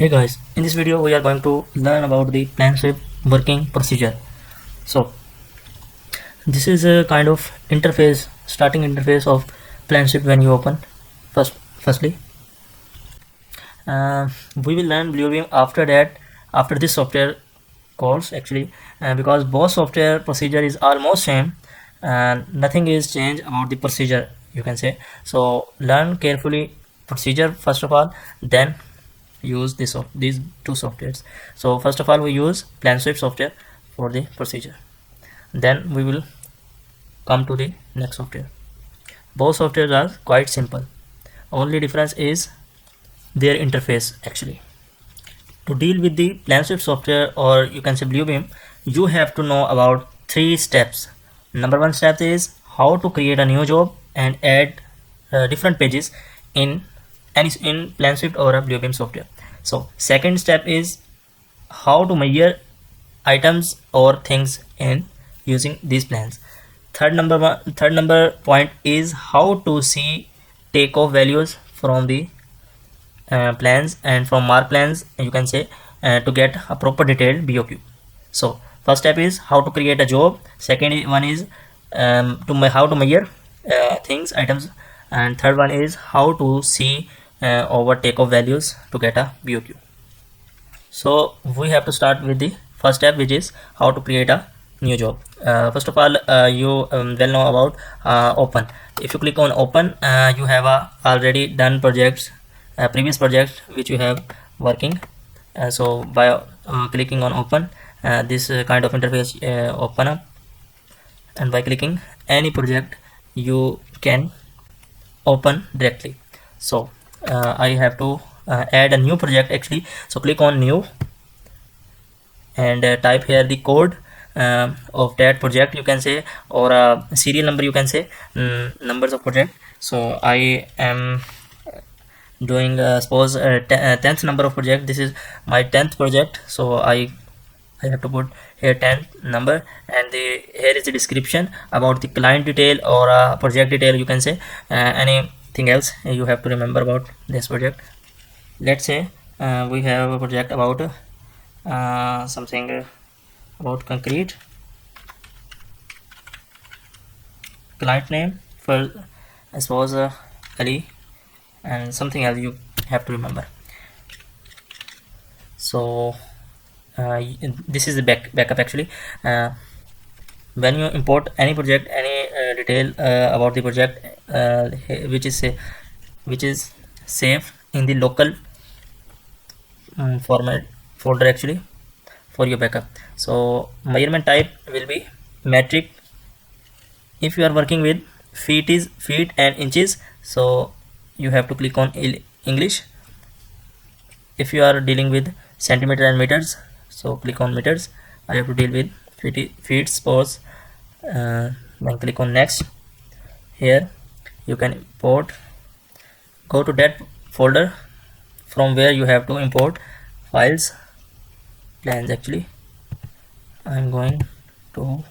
Hey guys, in this video we are going to learn about the PlanSwift working procedure. So this is a kind of interface, starting interface of PlanSwift when you open. Firstly, we will learn Bluebeam after that, after this software course actually, because both software procedure is almost same and nothing is changed about the procedure, you can say. So learn carefully procedure first of all, then use these two softwares. So first of all we use PlanSwift software for the procedure, then we will come to the next software. Both softwares are quite simple, only difference is their interface actually. To deal with the PlanSwift software, or you can say Bluebeam, you have to know about 3 steps. Number 1 step is how to create a new job and add different pages in in PlanSwift or a Bluebeam software. So second step is how to measure items or things in using these plans. Third number point is how to see takeoff values from the plans and from mark plans, you can say, to get a proper detailed BOQ. So first step is how to create a job, second one is how to measure things, items, and third one is how to see over takeoff values to get a BOQ. So we have to start with the first step, which is how to create a new job. First of all, you well know about open. If you click on open, you have already done projects, previous projects which you have working. So by clicking on open, this kind of interface open up, and by clicking any project you can open directly. So I have to add a new project actually. So click on new and type here the code of that project, you can say, or a serial number, you can say, numbers of project. So I am doing suppose 10th number of project. This is my 10th project, so I have to put here 10th number, and here is the description about the client detail or project detail, you can say, anything else you have to remember about this project. Let's say we have a project about something about concrete. Client name for I suppose Ali, and something else you have to remember. So this is the backup actually. When you import any project, any detail about the project which is saved in the local format folder actually for your backup. So measurement type will be metric. If you are working with feet and inches, so you have to click on English. If you are dealing with centimeter and meters, so click on meters. I have to deal with feet, suppose, then click on next. Here you can import, go to that folder from where you have to import files, plans actually. I'm going to,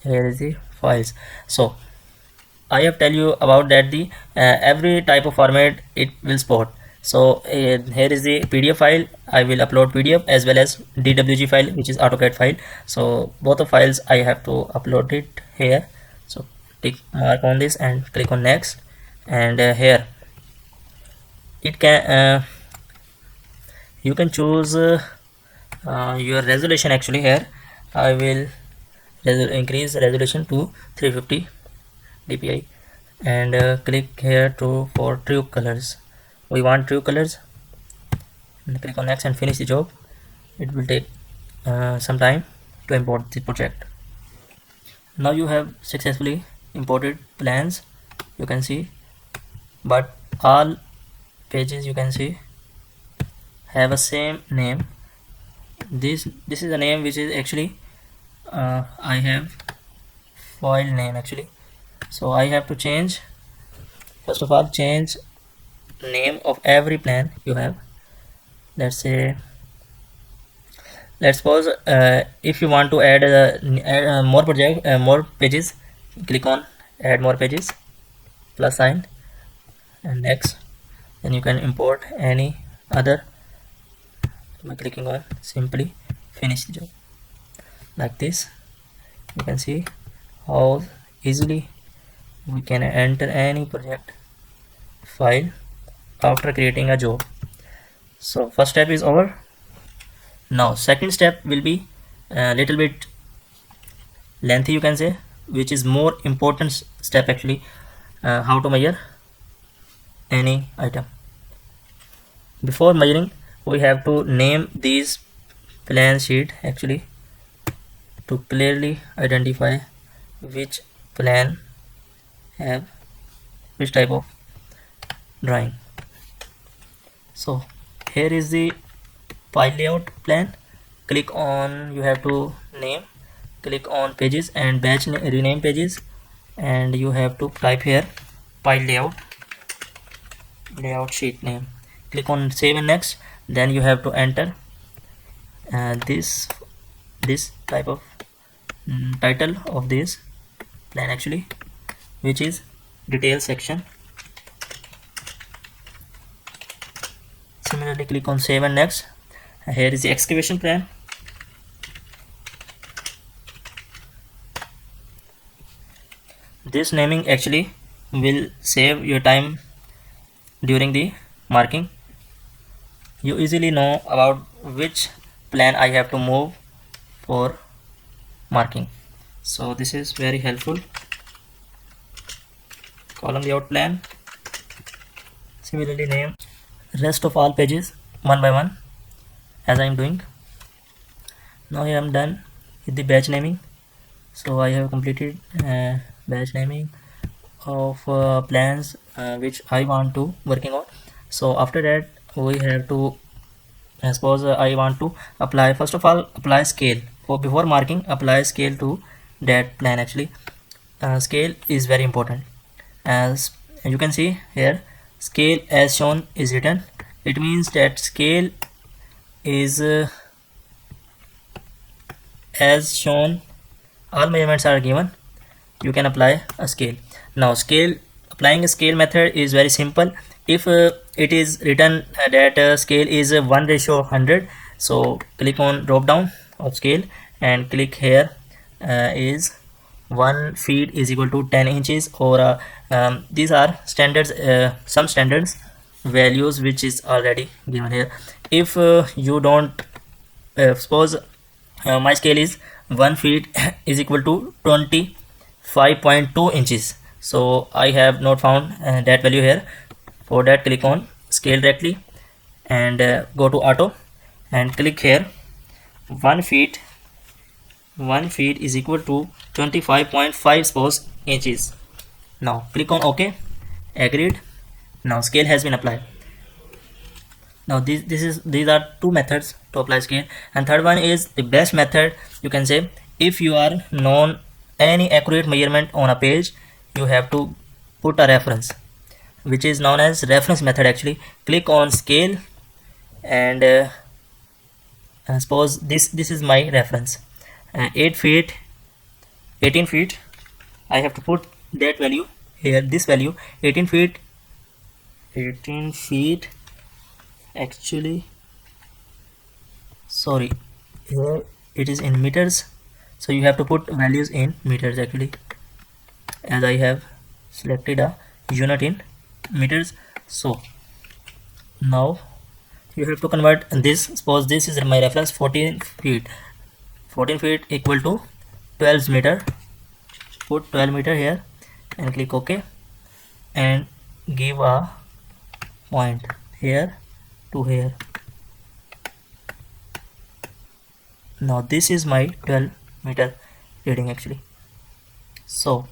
here is the files. So I have tell you about that the every type of format it will support. So here is the PDF file. I will upload PDF as well as DWG file, which is AutoCAD file. So both the files I have to upload it here. So tick mark on this and click on next, and here it can you can choose your resolution actually. Here I will increase resolution to 350 dpi, and click here to for true colors. We want true colors, and click on next and finish the job. It will take some time to import the project. Now you have successfully imported plans, you can see, but all pages, you can see, have a same name. This is a name which is actually I have file name actually. So I have to change, first of all, change name of every plan you have. Let's say, let's suppose if you want to add more pages, click on add more pages, plus sign, and next. then you can import any other by clicking on simply finish the job. Like this, you can see how easily we can enter any project file after creating a job. So first step is over. Now second step will be a little bit lengthy, you can say, which is more important step actually. How to measure any item. Before measuring, we have to name these plan sheet actually to clearly identify which plan have which type of drawing. So here is the file layout plan. Click on, you have to name, click on pages and batch rename pages, and you have to type here file layout sheet name. Click on save and next. Then you have to enter this type of title of this plan actually, which is detail section. Similarly, click on save and next. Here is the excavation plan. This naming actually will save your time during the marking. You easily know about which plan I have to move for marking, so this is very helpful. Column layout plan. Similarly, name rest of all pages one by one as I am doing. Now here I am done with the batch naming. So I have completed batch naming of plans which I want to working on. So after that we have to suppose I want to apply, first of all apply scale. For before marking, apply scale to that plan actually. Scale is very important. As you can see here, scale as shown is written. It means that scale is as shown, all measurements are given, you can apply a scale. Now scale, applying a scale method is very simple. If it is written that scale is 1:100, so click on drop down of scale and click here is 1 feet is equal to 10 inches, or these are standards, some standards values which is already given here. If you don't suppose my scale is 1 feet is equal to 25.2 inches, so I have not found that value here. For that, click on scale directly and go to auto and click here 1 feet is equal to 25.5 suppose inches. Now click on OK, agreed. Now scale has been applied. Now these are two methods to apply scale, and third one is the best method, you can say. If you are known any accurate measurement on a page, you have to put a reference, which is known as reference method actually. Click on scale and suppose this is my reference, 18 feet. I have to put that value here, this value 18 feet actually, sorry, here it is in meters, so you have to put values in meters actually, as I have selected a unit in meters. So now you have to convert this. Suppose this is my reference, 14 feet equal to 12 meter. Put 12 meter here and click OK and give a point here to here. Now this is my 12 meter reading actually. So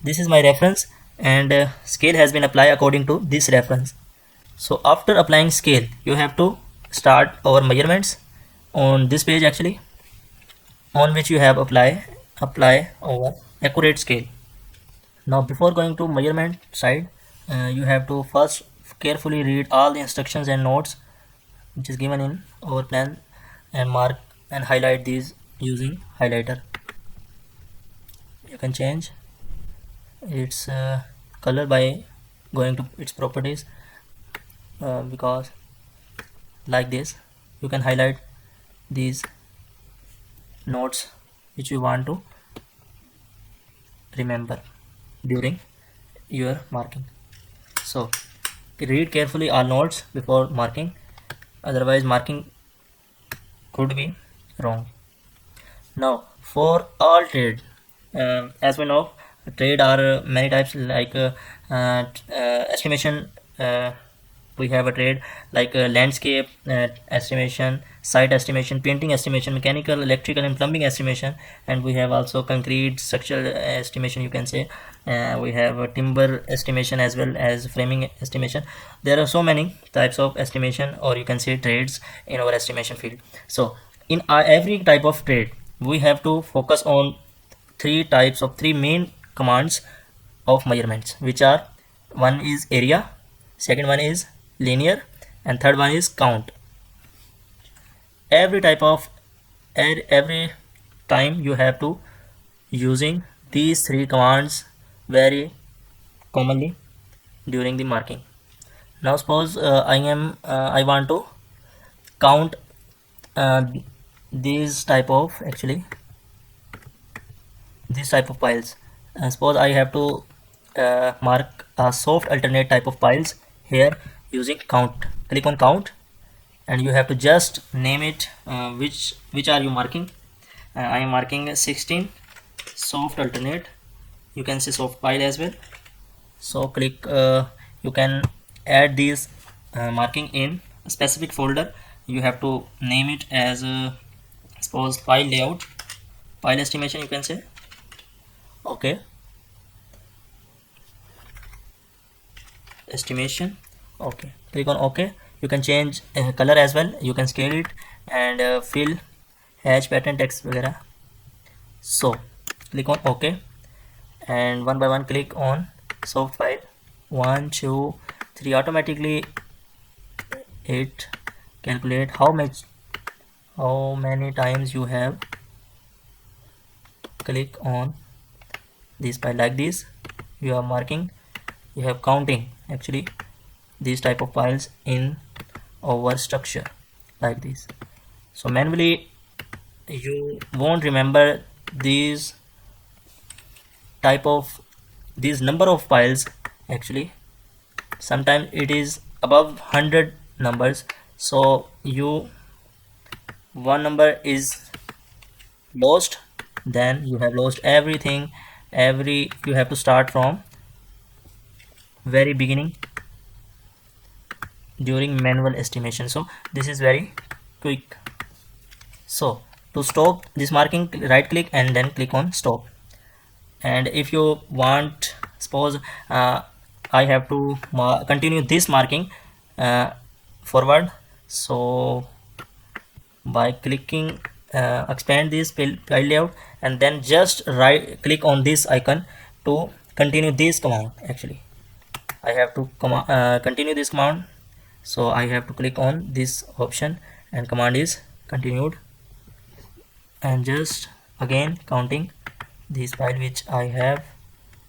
this is my reference, and scale has been applied according to this reference. So after applying scale, you have to start our measurements on this page actually, on which you have apply our accurate scale. Now before going to measurement side, you have to first carefully read all the instructions and notes which is given in our plan, and mark and highlight these using highlighter. You can change its color by going to its properties because like this you can highlight these notes which you want to remember during your marking. So read carefully all notes before marking, otherwise marking could be wrong. Now for all trade, as we know, trade are many types, like estimation. We have a trade like landscape estimation, site estimation, painting estimation, mechanical, electrical and plumbing estimation, and we have also concrete structural estimation, you can say. We have a timber estimation as well as framing estimation. There are so many types of estimation, or you can say trades, in our estimation field. So in every type of trade we have to focus on three main commands of measurements, which are: one is area, second one is linear, and third one is count. Every type of every time you have to using these three commands very commonly during the marking. Now suppose I want to count uh, these type of piles. Suppose I have to mark a soft alternate type of piles here using count. Click on count and you have to just name it. Which are you marking? I am marking 16 soft alternate, you can say soft pile as well. So click, you can add these marking in a specific folder. You have to name it as suppose pile layout, pile estimation, you can say. Okay, estimation. Okay, click on OK. You can change color as well, you can scale it and fill hatch pattern text वगैरह. So click on OK and one by one click on soft file. 1 2 3 automatically it calculate how many times you have click on this file. Like this you are marking, you have counting actually these type of files in our structure like this. So manually you won't remember these number of files. Actually sometimes it is above 100 numbers, so one number is lost, then you have lost everything. You have to start from very beginning during manual estimation. So this is very quick. So to stop this marking, right click and then click on stop. And if you want, suppose I have to continue this marking forward, so by clicking expand this file layout and then just right click on this icon to continue this command. Actually I have to continue this command, so I have to click on this option and command is continued, and just again counting this file which I have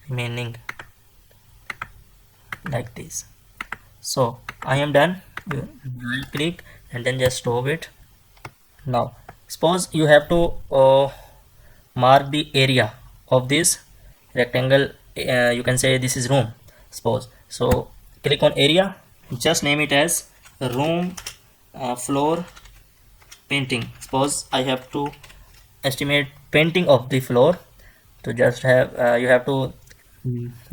remaining like this. So I am done. Right click and then just stop it. Now suppose you have to mark the area of this rectangle. You can say this is room, suppose. So click on area, just name it as room floor painting. Suppose I have to estimate painting of the floor, to just have you have to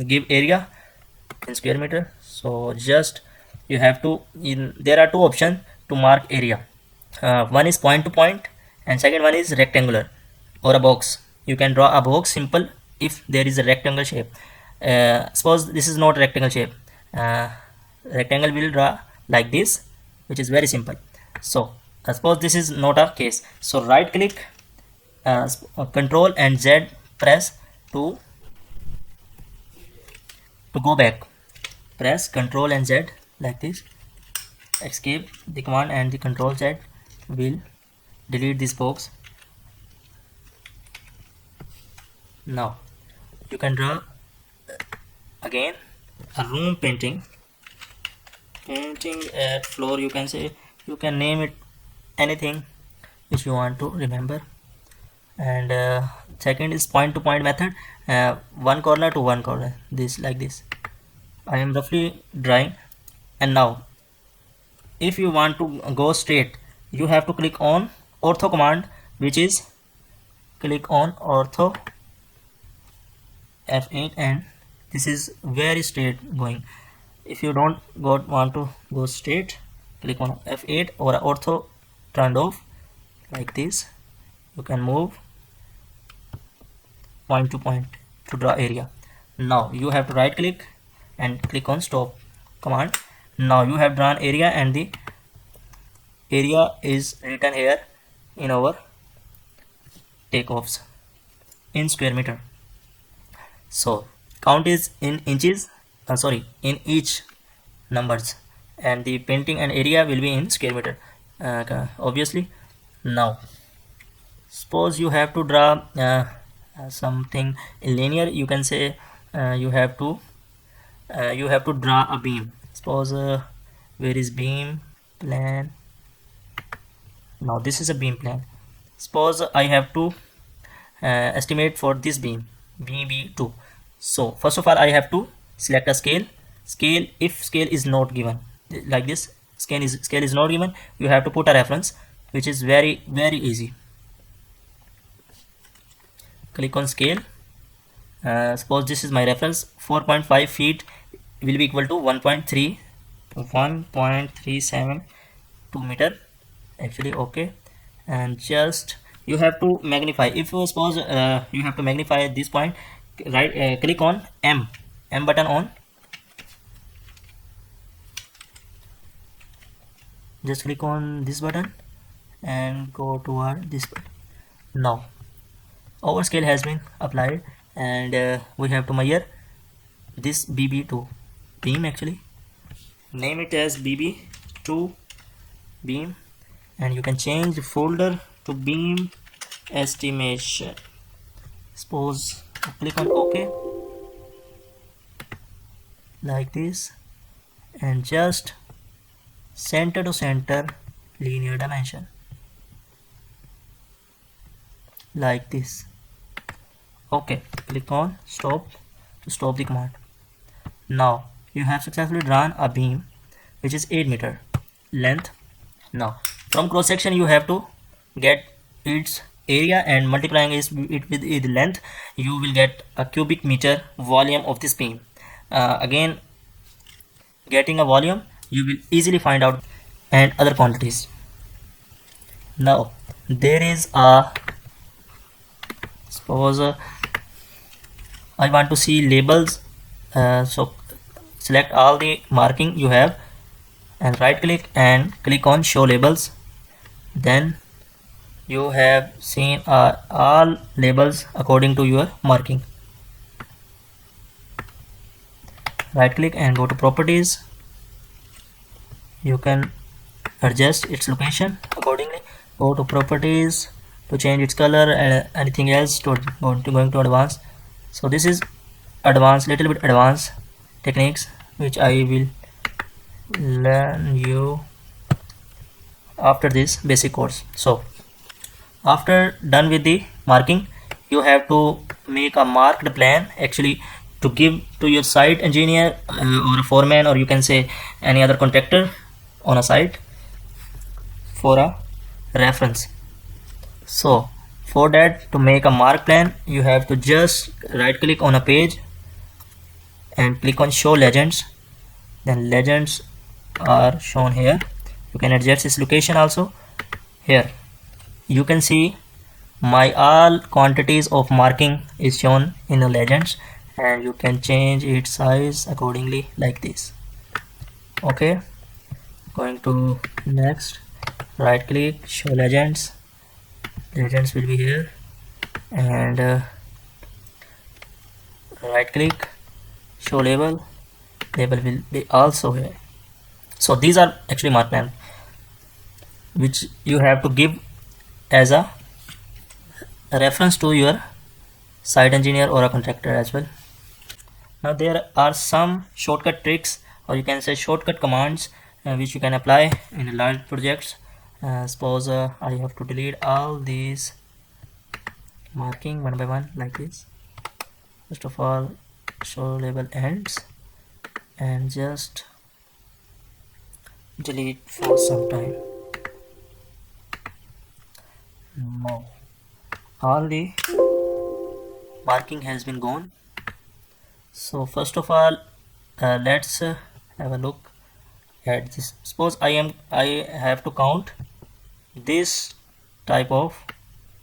give area in square meter. So just you have to there are two options to mark area. One is point to point and second one is rectangular or a box. You can draw a box simple if there is a rectangle shape. Suppose this is not rectangle shape, uh, rectangle will draw like this, which is very simple. So suppose this is not a case, so right click, control and Z press to go back. Press control and Z like this, escape the command and the control Z will delete this box. Now you can draw again a room painting painting at floor, you can say, you can name it anything which you want to remember. And second is point to point method, one corner to one corner, this like this I am roughly drawing. And now if you want to go straight, you have to click on ortho command, which is click on ortho F8, and this is very straight going. If you don't want to go straight, click on F8 or ortho turned off like this. You can move point to point to draw area. Now you have to right click and click on stop command. Now you have drawn area, and the area is written here in our takeoffs in square meter. So count is in inches, in each numbers, and the painting and area will be in square meter, obviously. Now suppose you have to draw something in linear, you can say you have to draw a beam. Suppose where is beam plan? Now this is a beam plan. Suppose I have to estimate for this beam BB2. So first of all I have to select a scale. If scale is not given, like this, scale is not given, you have to put a reference, which is very easy. Click on scale. Suppose this is my reference. 4.5 feet will be equal to 1.372 meter actually. Okay, and just you have to magnify. If you suppose you have to magnify this point, right, click on M button on. Just click on this button and go toward this button. Now our scale has been applied, and we have to measure this BB2 beam. Actually name it as BB2 beam, and you can change the folder to beam estimation. Suppose click on OK like this, and just center to center linear dimension like this. Okay, click on stop to stop the command. Now you have successfully drawn a beam which is 8 meter length. Now from cross section you have to get its area, and multiplying it with its length, you will get a cubic meter volume of this beam. Again, getting a volume, you will easily find out, and other quantities. Now there is a, suppose I want to see labels, so select all the marking you have and right click and click on show labels. Then you have seen all labels according to your marking. Right click and go to properties. You can adjust its location accordingly. Go to properties to change its color and anything else to going to advanced. So this is advanced, little bit advanced techniques which I will learn you after this basic course. So after done with the marking, you have to make a marked plan actually to give to your site engineer or a foreman, or you can say any other contractor on a site for a reference. So for that, to make a mark plan, you have to just right click on a page and click on show legends. Then legends are shown here. You can adjust its location also. Here you can see my all quantities of marking is shown in the legends, and you can change its size accordingly like this. Okay, going to next, right click, show legends. Legends will be here, and right click, show label. Label will be also here. So these are actually mark plan which you have to give as a reference to your site engineer or a contractor as well. Now there are some shortcut tricks, or you can say shortcut commands, which you can apply in large projects. Suppose I have to delete all these marking one by one like this. First of all, show label ends and just delete for some time. Now all the marking has been gone. So first of all, let's have a look at this. Suppose I have to count this type of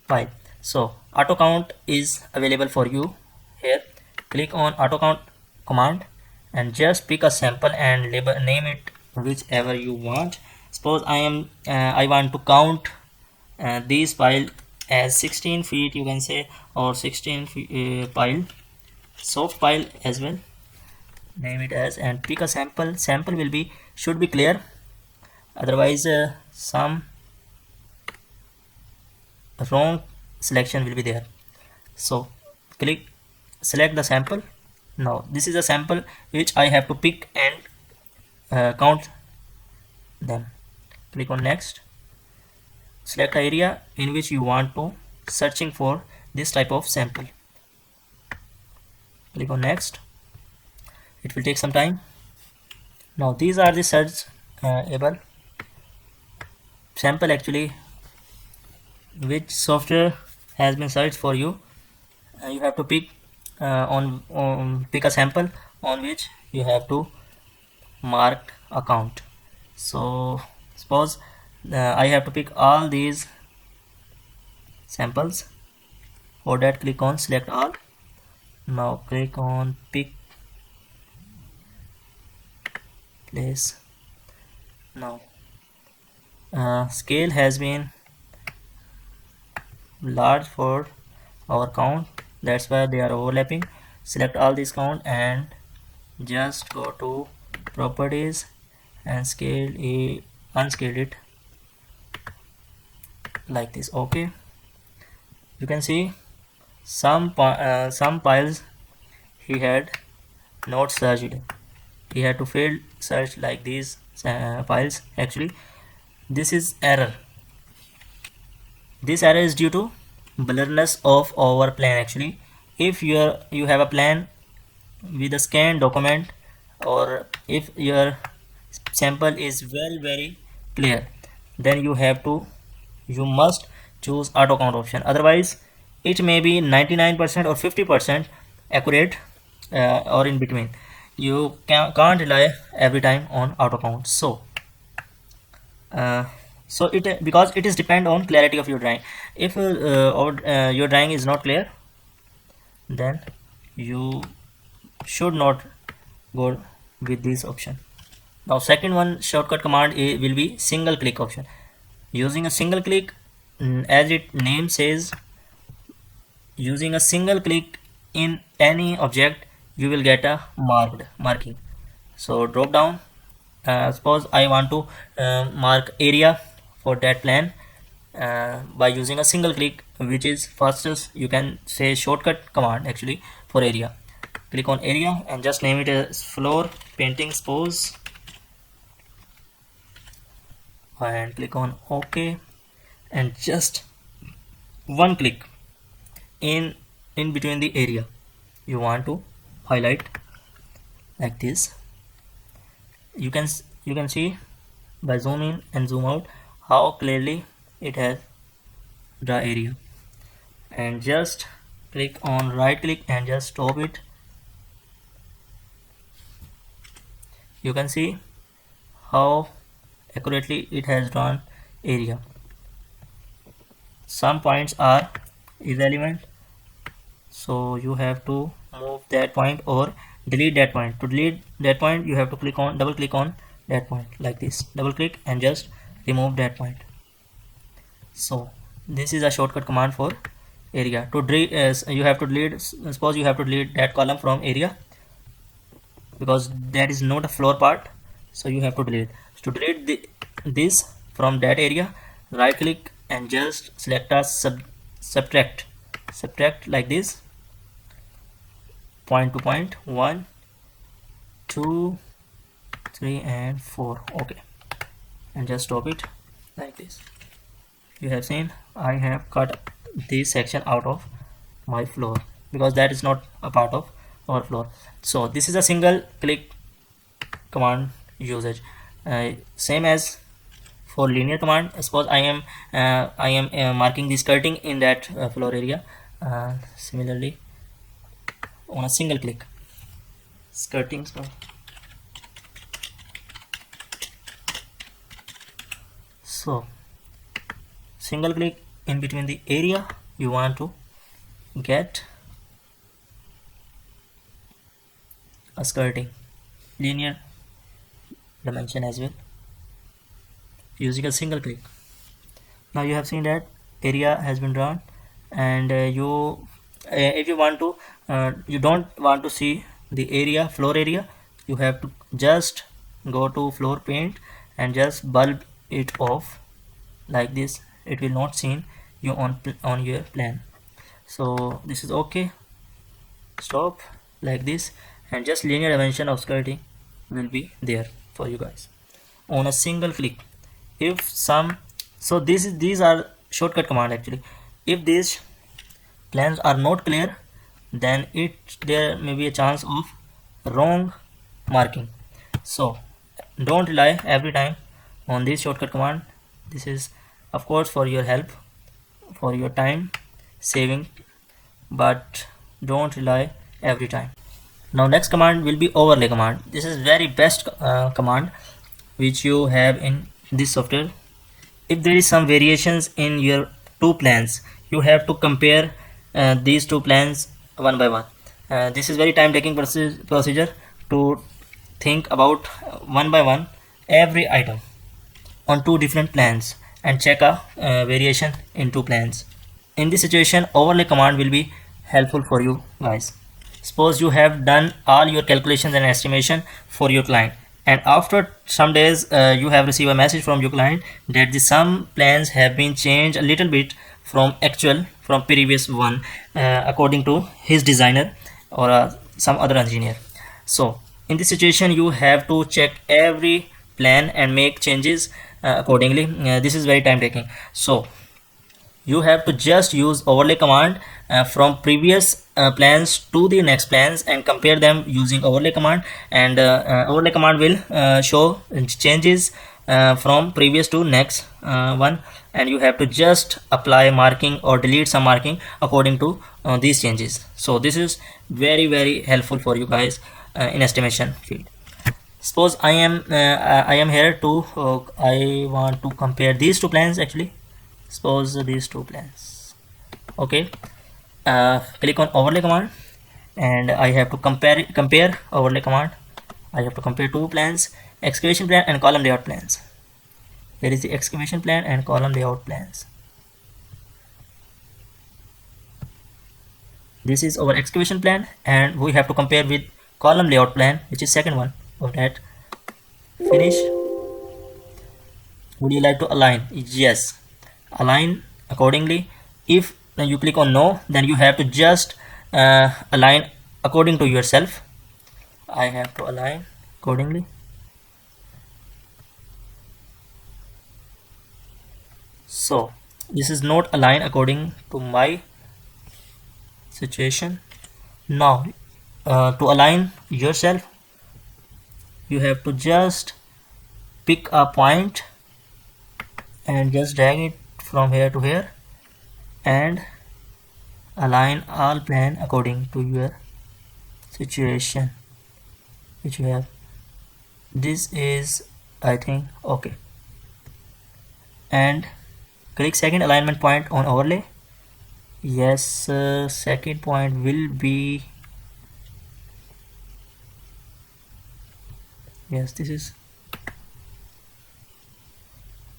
file. So auto count is available for you here. Click on auto count command and just pick a sample and label name it whichever you want. Suppose I want to count these file as 16 feet, you can say, or 16 file, soft file as well. Name it as and pick a sample will be should be clear, otherwise some wrong selection will be there. So click select the sample. Now this is a sample which I have to pick and count them. Click on next. Select area in which you want to searching for this type of sample. Click on next. It will take some time. Now these are the search able sample actually which software has been searched for you. You have to pick pick a sample on which you have to mark account. So suppose I have to pick all these samples. For that, click on select all. Now click on pick place. Now scale has been large for our count, that's why they are overlapping. Select all these count and just go to properties and unscale it like this. Okay, you can see some files he had not searched. He had to fail search like these files. Actually, this is error. This error is due to blurriness of our plan. Actually, if you have a plan with a scanned document, or if your sample is very clear, then you must choose auto count option. Otherwise it may be 99% or 50% accurate, or in between. You can't rely every time on auto count. So it because it is depend on clarity of your drawing. If your drawing is not clear, then you should not go with this option. Now second one shortcut command will be single click option. Using a single click, as its name says, using a single click in any object you will get a marking. So drop down, suppose I want to mark area for that plan by using a single click, which is fastest, you can say shortcut command actually for area. Click on area and just name it as floor painting suppose, and click on OK, and just one click in between the area you want to highlight like this. You can see by zoom in and zoom out how clearly it has the area. And just click on right click and just stop it. You can see how accurately it has drawn area. Some points are irrelevant, so you have to move that point or delete that point. To delete that point, you have to double click on that point like this. Double click and just remove that point. So this is a shortcut command for area. To delete, you have to delete. Suppose you have to delete that column from area because that is not a floor part, so you have to delete. So to delete this from that area, right click and just select a subtract like this, point to point, 1 2 3 and 4. Okay, and just stop it like this. You have seen I have cut this section out of my floor because that is not a part of our floor. So this is a single click command usage, same as for linear command. Suppose I am marking the skirting in that floor area. Similarly, on a single click, skirting. So single click in between the area you want to get a skirting linear dimension as well using a single click. Now you have seen that area has been drawn, and if you want to you don't want to see the area, floor area, you have to just go to floor paint and just bulb it off like this. It will not seen you on your plan. So this is okay. Stop like this, and just linear dimension of skirting will be there for you guys on a single click. If some, so these are shortcut command actually. If these plans are not clear, then there may be a chance of wrong marking. So don't rely every time on this shortcut command. This is of course for your help, for your time saving, but don't rely every time. Now next command will be overlay command. This is very best command which you have in this software. If there is some variations in your two plans, you have to compare these two plans one by one. This is very time taking procedure to think about one by one every item on two different plans and check a variation in two plans. In this situation, overlay command will be helpful for you guys. Suppose you have done all your calculations and estimation for your client, and after some days you have received a message from your client that the some plans have been changed a little bit from previous one according to his designer or some other engineer. So in this situation you have to check every plan and make changes accordingly. This is very time taking, so you have to just use overlay command from previous plans to the next plans and compare them using overlay command, and overlay command will show changes from previous to next one, and you have to just apply marking or delete some marking according to these changes. So this is very helpful for you guys in estimation field. Suppose I am here to I want to compare these two plans actually. Suppose these two plans. Okay, click on overlay command, and I have to compare overlay command. I have to compare two plans, excavation plan and column layout plans. Here is the excavation plan and column layout plans. This is our excavation plan, and we have to compare with column layout plan, which is second one of that. Finish. Would you like to align? Yes, align accordingly. If you click on no, then you have to just align according to yourself. I have to align accordingly. So this is not aligned according to my situation. Now to align yourself, you have to just pick a point and just drag it from here to here and align all plan according to your situation which you have. This is, I think, okay, and click second alignment point on overlay. Yes, second point will be, yes, this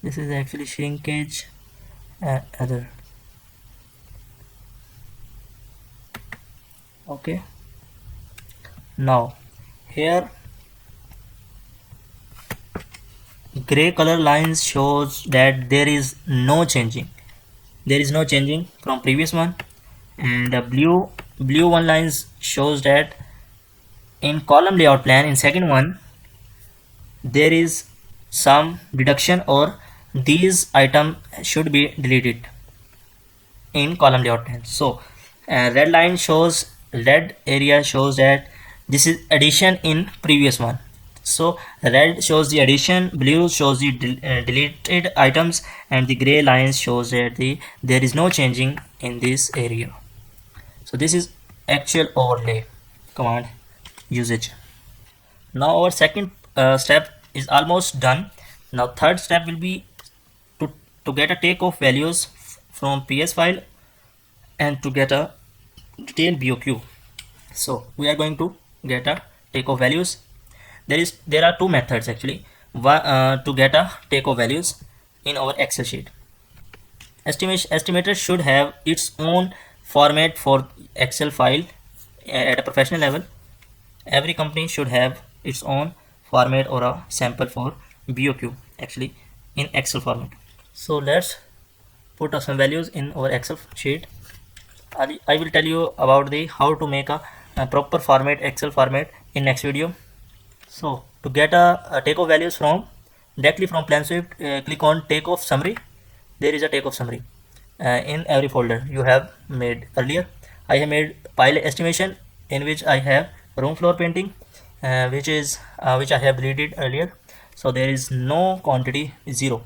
is actually shrinkage and other. Okay, now here gray color lines shows that there is no changing from previous one, and the blue one lines shows that in column layout plan in second one there is some deduction or these item should be deleted in column layout plan. So red line shows, red area shows that this is addition in previous one. So red shows the addition, blue shows the deleted items, and the gray lines shows that there is no changing in this area. So this is actual overlay command usage. Now our second step is almost done. Now third step will be to get a takeoff values from PS file and to get a detailed BOQ. So we are going to get a takeoff values. There are two methods actually. One, to get a takeoff values in our Excel sheet. Estimator should have its own format for Excel file at a professional level. Every company should have its own format or a sample for BOQ actually in Excel format. So let's put some values in our Excel sheet. I will tell you about the how to make a proper format, Excel format, in next video. So to get a takeoff values from directly from PlanSwift, click on takeoff summary. There is a takeoff summary in every folder you have made earlier. I have made pile estimation, in which I have room floor painting, which I have deleted earlier. So there is no quantity, 0.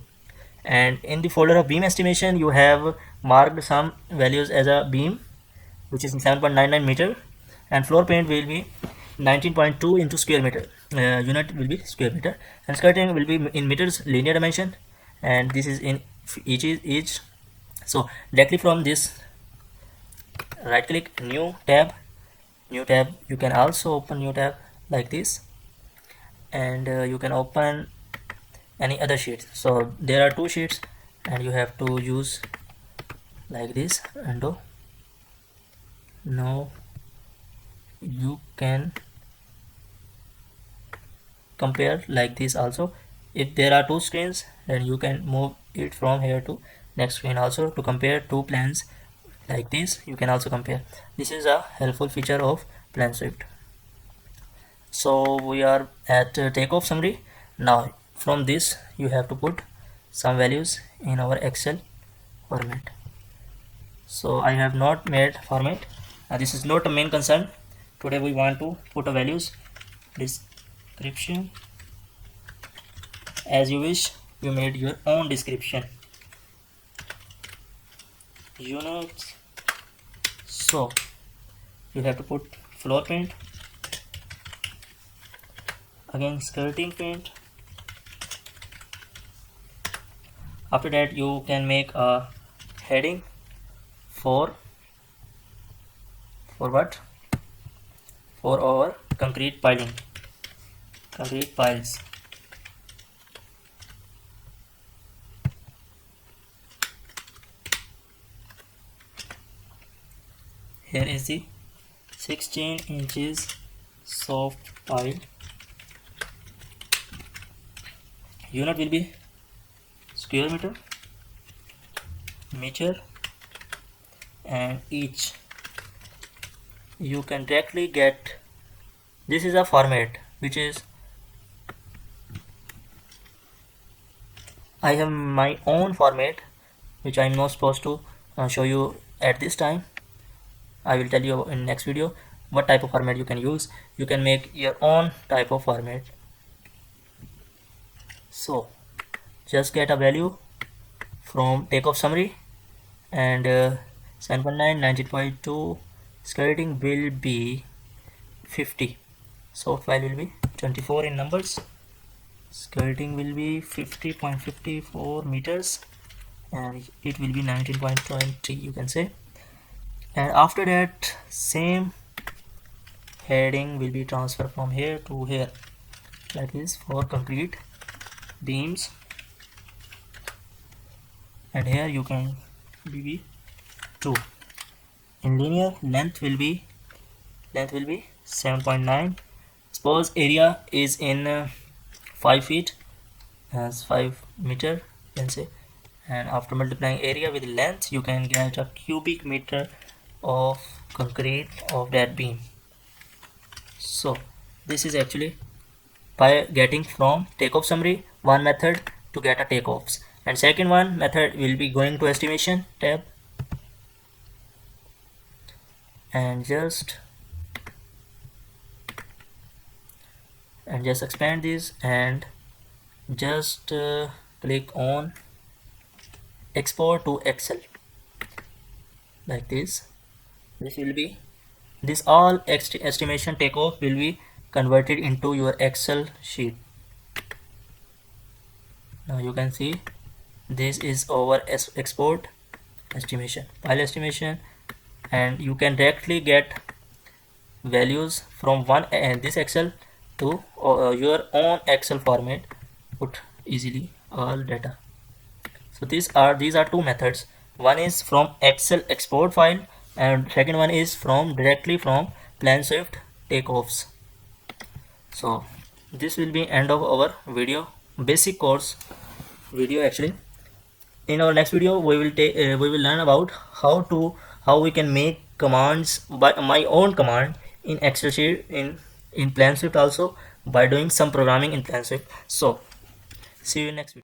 And in the folder of beam estimation, you have marked some values as a beam, which is 7.99 meter, and floor paint will be 19.2 into square meter. Unit will be square meter, and skirting will be in meters linear dimension, and this is in each. So directly from this, right click, new tab. You can also open new tab like this, and you can open any other sheets. So there are two sheets and you have to use like this, undo. Now you can compare like this also. If there are two screens, then you can move it from here to next screen also to compare two plans like this. You can also compare. This is a helpful feature of PlanSwift. So we are at takeoff summary. Now from this you have to put some values in our Excel format. So I have not made format. This is not a main concern. Today we want to put a values, description. As you wish, you made your own description. Units. So you have to put floor paint, again skirting paint. After that you can make a heading for what? For our concrete piling, concrete piles. Here is the 16 inches soft pile. Unit will be square meter, and each you can directly get. This is a format which is I have my own format, which I am not supposed to show you at this time. I will tell you in next video what type of format you can use. You can make your own type of format. So just get a value from takeoff summary, and 7.9, 19.2, skirting will be 50, soft file will be 24 in numbers, skirting will be 50.54 meters, and it will be 19.20, you can say. And after that, same heading will be transferred from here to here, that is for concrete beams. And here you can be 2. In linear, length will be 7.9. Suppose area is in 5 feet, as 5 meter, you can say, and after multiplying area with length, you can get a cubic meter of concrete of that beam. So this is actually by getting from takeoff summary one method to get a takeoffs, and second one method will be going to estimation tab and just expand this and just click on export to Excel like this. This will be this all estimation takeoff will be converted into your Excel sheet. Now you can see this is our export estimation, file estimation, and you can directly get values from one this Excel to your own Excel format, put easily all data. So these are two methods. One is from Excel export file and second one is from directly from PlanSwift takeoffs. So this will be end of our video, basic course video actually. In our next video we will learn about how we can make commands by my own command in Excel sheet in PlanSwift also by doing some programming in PlanSwift. So see you in next video.